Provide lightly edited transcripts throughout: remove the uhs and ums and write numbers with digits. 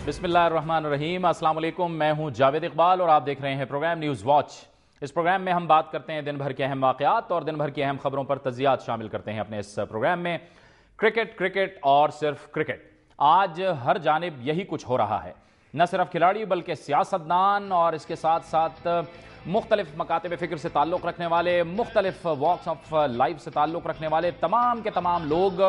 बिस्मिल्लाहिर्रहमानिर्रहीम। अस्सलाम वालेकुम। मैं हूं जावेद इकबाल और आप देख रहे हैं प्रोग्राम न्यूज़ वॉच। इस प्रोग्राम में हम बात करते हैं दिन भर के अहम वाक़यात और दिन भर की अहम खबरों पर तज्ज़ियात शामिल करते हैं अपने इस प्रोग्राम में। क्रिकेट क्रिकेट और सिर्फ क्रिकेट। आज हर जानिब यही कुछ हो रहा है, न सिर्फ खिलाड़ी बल्कि सियासतदान और इसके साथ साथ मुख्तलिफ मकातब फ़िक्र से ताल्लुक़ रखने वाले, मुख्तलिफ वॉक्स ऑफ लाइफ से ताल्लुक़ रखने वाले तमाम के तमाम लोग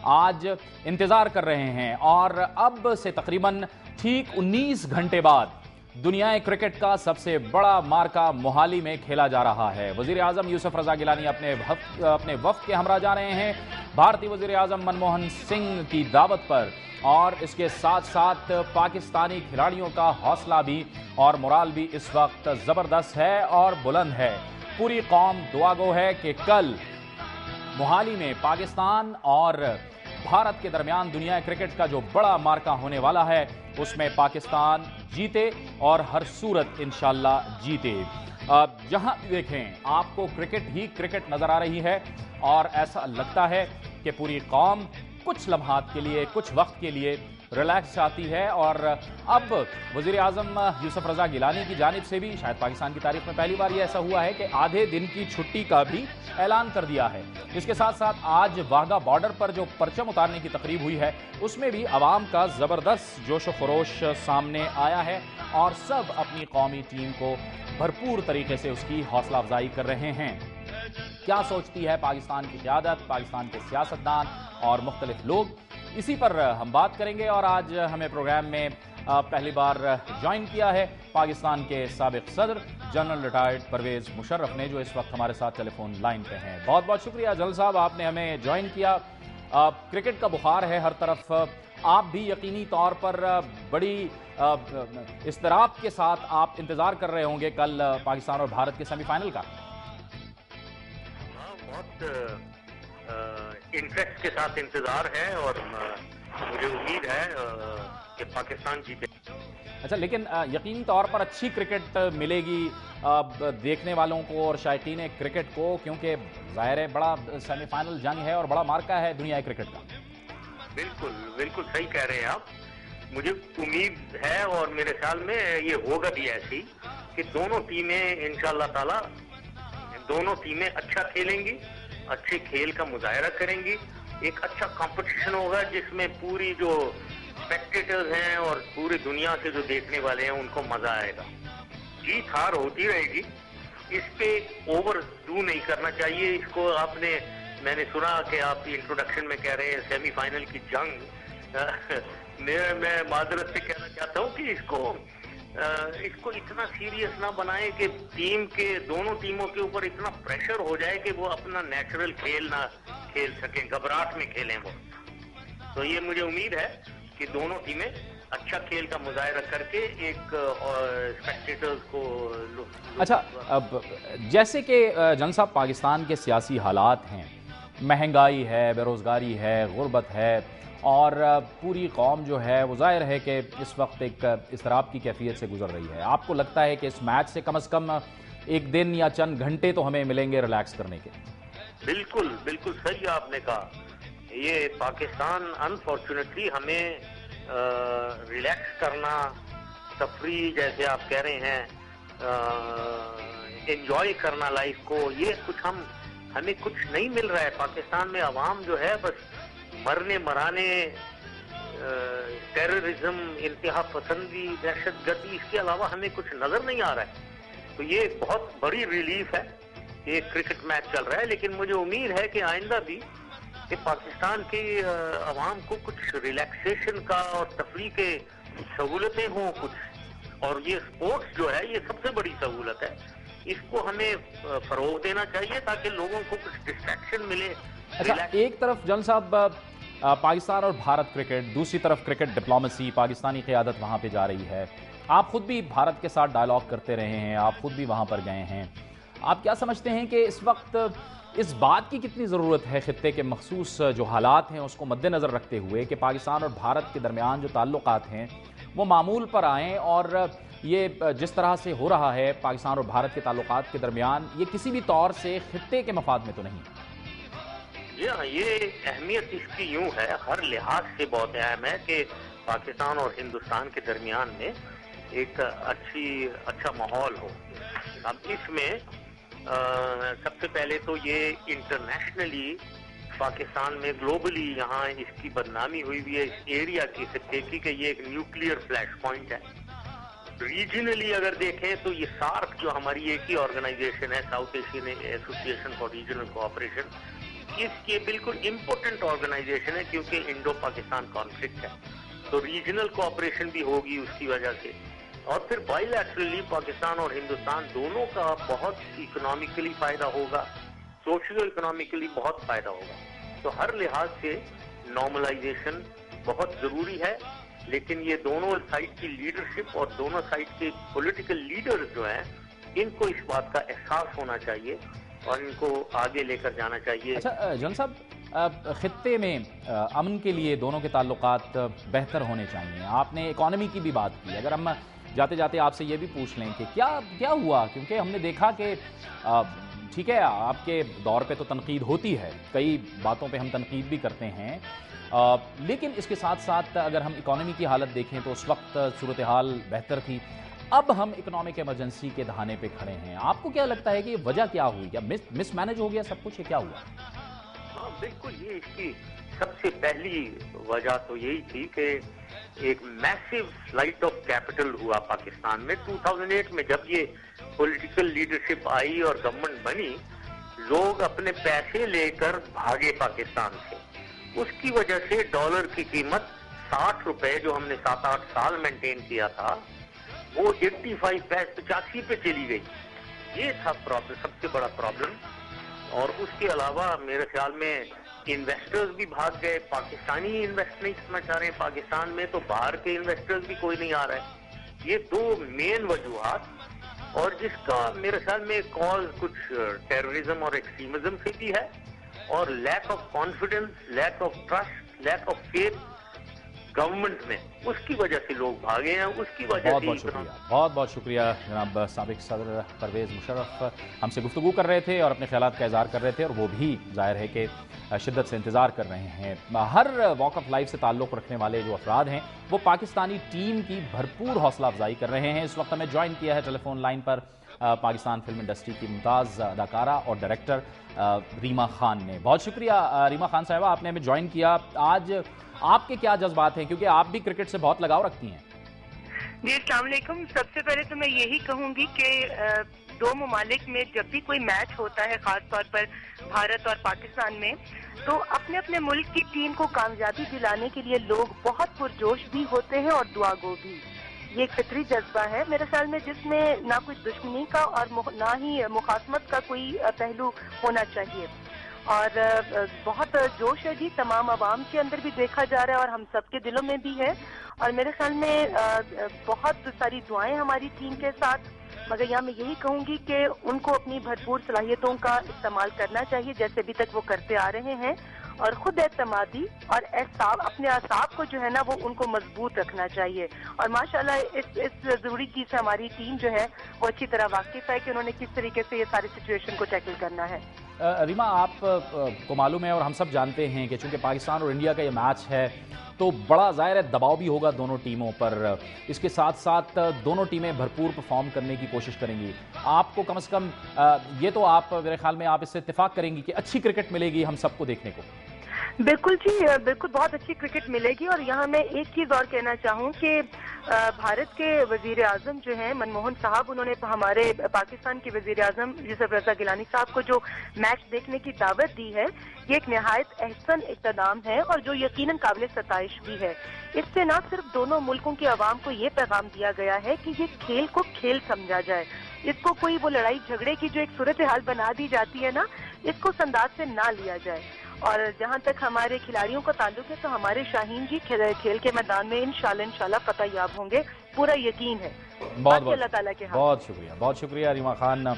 आज इंतज़ार कर रहे हैं। और अब से तकरीबन ठीक 19 घंटे बाद दुनिया क्रिकेट का सबसे बड़ा मार्का मोहाली में खेला जा रहा है। वज़ीर आज़म यूसुफ रज़ा गिलानी अपने वफ़द के हमरा जा रहे हैं भारतीय वज़ीर आज़म मनमोहन सिंह की दावत पर, और इसके साथ साथ पाकिस्तानी खिलाड़ियों का हौसला भी और मोराल भी इस वक्त ज़बरदस्त है और बुलंद है। पूरी कौम दुआगो है कि कल मोहाली में पाकिस्तान और भारत के दरमियान दुनिया क्रिकेट का जो बड़ा मार्का होने वाला है उसमें पाकिस्तान जीते और हर सूरत इंशाल्लाह जीते। जहां भी देखें आपको क्रिकेट ही क्रिकेट नजर आ रही है और ऐसा लगता है कि पूरी कौम कुछ लम्हात के लिए, कुछ वक्त के लिए रिलैक्स चाहती है। और अब वज़ीर आज़म यूसुफ रज़ा गिलानी की जानिब से भी शायद पाकिस्तान की तारीख में पहली बार ये ऐसा हुआ है कि आधे दिन की छुट्टी का भी ऐलान कर दिया है। इसके साथ साथ आज वाघा बॉर्डर पर जो परचम उतारने की तकरीब हुई है उसमें भी आवाम का ज़बरदस्त जोश व खरोश सामने आया है और सब अपनी कौमी टीम को भरपूर तरीके से उसकी हौसला अफजाई कर रहे हैं। क्या सोचती है पाकिस्तान की क़यादत, पाकिस्तान के सियासतदान और मुख्तलिफ लोग, इसी पर हम बात करेंगे। और आज हमें प्रोग्राम में पहली बार ज्वाइन किया है पाकिस्तान के साबिक सदर जनरल रिटायर्ड परवेज़ मुशर्रफ ने, जो इस वक्त हमारे साथ टेलीफोन लाइन पे हैं। बहुत बहुत शुक्रिया जनरल साहब, आपने हमें ज्वाइन किया। क्रिकेट का बुखार है हर तरफ, आप भी यकीनी तौर पर बड़ी इस्तराब के साथ आप इंतज़ार कर रहे होंगे कल पाकिस्तान और भारत के सेमीफाइनल का। बहुत इंटरेस्ट के साथ इंतजार है और मुझे उम्मीद है कि पाकिस्तान जीते। अच्छा, लेकिन यकीनी तौर पर अच्छी क्रिकेट मिलेगी देखने वालों को और शायकीन क्रिकेट को, क्योंकि ज़ाहिर है बड़ा सेमीफाइनल जंग है और बड़ा मार्का है दुनिया क्रिकेट का। बिल्कुल बिल्कुल सही कह रहे हैं आप। मुझे उम्मीद है और मेरे ख्याल में ये होगा भी ऐसी कि दोनों टीमें इंशाअल्लाह ताला दोनों टीमें अच्छा खेलेंगी, अच्छे खेल का मुजाहरा करेंगी। एक अच्छा कंपटीशन होगा जिसमें पूरी जो स्पेक्टेटर्स हैं और पूरी दुनिया से जो देखने वाले हैं उनको मजा आएगा। जीत हार होती रहेगी, इस पे ओवर डू नहीं करना चाहिए। इसको मैंने सुना कि आप इंट्रोडक्शन में कह रहे हैं सेमीफाइनल की जंग। मैं माजरत से कहना चाहता हूँ कि इसको इतना सीरियस ना बनाए कि दोनों टीमों के ऊपर इतना प्रेशर हो जाए कि वो अपना नेचुरल खेल ना खेल सकें, घबराहट में खेलें वो। तो ये मुझे उम्मीद है कि दोनों टीमें अच्छा खेल का मुजाहरा करके एक स्पेक्टेटर्स को अच्छा, अब जैसे कि जनरल साहब पाकिस्तान के सियासी हालात हैं, महंगाई है, बेरोज़गारी है, गुर्बत है और पूरी कौम जो है वो ज़ाहिर है कि इस वक्त एक इसराब की कैफियत से गुजर रही है। आपको लगता है कि इस मैच से कम एक दिन या चंद घंटे तो हमें मिलेंगे रिलैक्स करने के? बिल्कुल बिल्कुल सही आपने कहा। ये पाकिस्तान अनफॉर्चुनेटली हमें रिलैक्स करना, तफरी जैसे आप कह रहे हैं, एंजॉय करना लाइफ को, ये हमें कुछ नहीं मिल रहा है। पाकिस्तान में अवाम जो है बस मरने मराने, टेररिज्म, इंतहा पसंदी, दहशत गर्दी, इसके अलावा हमें कुछ नजर नहीं आ रहा है। तो ये बहुत बड़ी रिलीफ है। ये क्रिकेट मैच चल रहा है, लेकिन मुझे उम्मीद है कि आइंदा भी कि पाकिस्तान के अवाम को कुछ रिलैक्सेशन का और तफरी के सहूलतें हों कुछ। और ये स्पोर्ट्स जो है ये सबसे बड़ी सहूलत है, इसको हमें फरोग देना चाहिए ताकि लोगों को कुछ डिस्ट्रैक्शन मिले। अच्छा, एक तरफ जनरल साहब पाकिस्तान और भारत क्रिकेट, दूसरी तरफ क्रिकेट डिप्लोमेसी, पाकिस्तानी क़यादत वहाँ पे जा रही है। आप खुद भी भारत के साथ डायलॉग करते रहे हैं, आप खुद भी वहाँ पर गए हैं। आप क्या समझते हैं कि इस वक्त इस बात की कितनी ज़रूरत है खित्ते के मखसूस जो हालात हैं उसको मद्देनज़र रखते हुए कि पाकिस्तान और भारत के दरमियान जो ताल्लुकात हैं वो मामूल पर आएँ, और ये जिस तरह से हो रहा है पाकिस्तान और भारत के ताल्लुकात के दरमियान, ये किसी भी तौर से खित्ते के मफाद में तो नहीं? ये अहमियत इसकी यूं है, हर लिहाज से बहुत अहम है कि पाकिस्तान और हिंदुस्तान के दरमियान में एक अच्छा माहौल हो। अब इसमें सबसे पहले तो ये इंटरनेशनली पाकिस्तान में ग्लोबली यहाँ इसकी बदनामी हुई हुई है इस एरिया की खित्ते की कि ये एक न्यूक्लियर फ्लैश पॉइंट है। रीजनली अगर देखें तो ये सार्क जो हमारी एक ही ऑर्गेनाइजेशन है, south Asian association for regional cooperation, इसके बिल्कुल इम्पोर्टेंट ऑर्गेनाइजेशन है क्योंकि इंडो पाकिस्तान कॉन्फ्लिक्ट है, तो रीजनल कोऑपरेशन भी होगी उसकी वजह से। और फिर बायलैटरली पाकिस्तान और हिंदुस्तान दोनों का बहुत इकोनॉमिकली फायदा होगा, सोशियो इकोनॉमिकली बहुत फायदा होगा। तो हर लिहाज से नॉर्मलाइजेशन बहुत जरूरी है, लेकिन ये दोनों साइड की लीडरशिप और दोनों साइड के पॉलिटिकल लीडर्स जो हैं, इनको इस बात का एहसास होना चाहिए और इनको आगे लेकर जाना चाहिए। अच्छा जन साहब, खित्ते में अमन के लिए दोनों के ताल्लुकात बेहतर होने चाहिए। आपने इकॉनमी की भी बात की, अगर हम जाते जाते आपसे ये भी पूछ लें कि क्या हुआ, क्योंकि हमने देखा कि ठीक है आपके दौर पे तो तनकीद होती है, कई बातों पे हम तनकीद भी करते हैं, लेकिन इसके साथ साथ अगर हम इकॉनमी की हालत देखें तो उस वक्त सूरत हाल बेहतर थी। अब हम इकोनॉमिक इमरजेंसी के दहाने पे खड़े हैं। आपको क्या लगता है कि वजह क्या हुई? क्या मिसमैनेज हो गया सब कुछ, ये क्या हुआ? हाँ बिल्कुल, ये इसकी सबसे पहली वजह तो यही थी कि एक मैसिव फ्लाइट ऑफ कैपिटल हुआ पाकिस्तान में 2008 में। जब ये पॉलिटिकल लीडरशिप आई और गवर्नमेंट बनी, लोग अपने पैसे लेकर भागे पाकिस्तान से। उसकी वजह से डॉलर की कीमत 60 रुपए जो हमने 7-8 साल मेंटेन किया था, वो 85 पे चली गई। ये था प्रॉब्लम, सबसे बड़ा प्रॉब्लम। और उसके अलावा मेरे ख्याल में इन्वेस्टर्स भी भाग गए, पाकिस्तानी इन्वेस्ट नहीं करना चाह रहे हैं पाकिस्तान में, तो बाहर के इन्वेस्टर्स भी कोई नहीं आ रहा है। ये दो मेन वजूहात, और जिसका मेरे ख्याल में कॉज कुछ टेररिज्म और एक्सट्रीमिज्म से भी है, और lack of confidence, lack of trust, lack of faith government में, उसकी वजह से लोग भागे हैं। उसकी वजह से बहुत बहुत शुक्रिया जनाब साबिक सदर परवेज़ मुशर्रफ हमसे गुफ्तगू कर रहे थे और अपने ख्यालात का इज़हार कर रहे थे, और वो भी जाहिर है कि शिद्दत से इंतज़ार कर रहे हैं। हर वॉक ऑफ लाइफ से ताल्लुक़ रखने वाले जो अफराद हैं वो पाकिस्तानी टीम की भरपूर हौसला अफजाई कर रहे हैं। इस वक्त हमें ज्वाइन किया है टेलीफोन लाइन पर पाकिस्तान फिल्म इंडस्ट्री की मुमताज़ अदाकारा और डायरेक्टर रीमा खान ने। बहुत शुक्रिया रीमा खान साहिबा, आपने हमें ज्वाइन किया। आज आपके क्या जज्बात हैं, क्योंकि आप भी क्रिकेट से बहुत लगाव रखती हैं? जी अस्सलाम वालेकुम। सबसे पहले तो मैं यही कहूंगी कि दो ममालिक में जब भी कोई मैच होता है, खास तौर पर भारत और पाकिस्तान में, तो अपने अपने मुल्क की टीम को कामयाबी दिलाने के लिए लोग बहुत पुरजोश भी होते हैं और दुआगो भी। ये एक फितरी जज्बा है मेरे ख्याल में, जिसमें ना कोई दुश्मनी का और ना ही मुखासमत का कोई पहलू होना चाहिए। और बहुत जोश है जी तमाम अवाम के अंदर भी देखा जा रहा है और हम सबके दिलों में भी है। और मेरे ख्याल में बहुत सारी दुआएं हमारी टीम के साथ, मगर यहाँ मैं यही कहूँगी कि उनको अपनी भरपूर सलाहियतों का इस्तेमाल करना चाहिए जैसे अभी तक वो करते आ रहे हैं, और खुद एतमादी और अपने असाब को जो है ना वो उनको मजबूत रखना चाहिए। और माशाल्लाह इस जरूरी चीज से हमारी टीम जो है वो अच्छी तरह वाकिफ है कि उन्होंने किस तरीके से ये सारी सिचुएशन को टैकल करना है। रीमा, आप को मालूम है और हम सब जानते हैं कि चूंकि पाकिस्तान और इंडिया का ये मैच है तो बड़ा ज़ाहिर है दबाव भी होगा दोनों टीमों पर। इसके साथ साथ दोनों टीमें भरपूर परफॉर्म करने की कोशिश करेंगी। आपको कम से कम ये तो आप मेरे ख्याल में आप इससे इत्तेफाक करेंगी कि अच्छी क्रिकेट मिलेगी हम सबको देखने को। बिल्कुल जी, बिल्कुल बहुत अच्छी क्रिकेट मिलेगी। और यहाँ मैं एक चीज और कहना चाहूँ कि भारत के वजीर आजम जो हैं मनमोहन साहब, उन्होंने हमारे पाकिस्तान के वजीर आजम यूसुफ रजा गिलानी साहब को जो मैच देखने की दावत दी है, ये एक निहायत अहसन इक़्तिदाम है और जो यकीनन काबिल सताइश भी है। इससे न सिर्फ दोनों मुल्कों की आवाम को ये पैगाम दिया गया है कि ये खेल को खेल समझा जाए, इसको कोई वो लड़ाई झगड़े की जो एक सूरत हाल बना दी जाती है ना, इसको उस अंदाज से ना लिया जाए। और जहाँ तक हमारे खिलाड़ियों का ताल्लुक है तो हमारे शाहीन जी खेल के मैदान में इंशाल्लाह फतह याब होंगे, पूरा यकीन है। बहुत शुक्रिया रीमा खान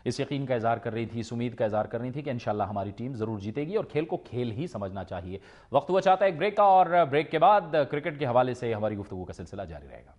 इस यकीन का इज़हार कर रही थी, इस उम्मीद का इज़हार कर रही थी कि इंशाल्लाह हमारी टीम ज़रूर जीतेगी और खेल को खेल ही समझना चाहिए। वक्त हुआ चाहता है एक ब्रेक का, और ब्रेक के बाद क्रिकेट के हवाले से हमारी गुफ्तगू का सिलसिला जारी रहेगा।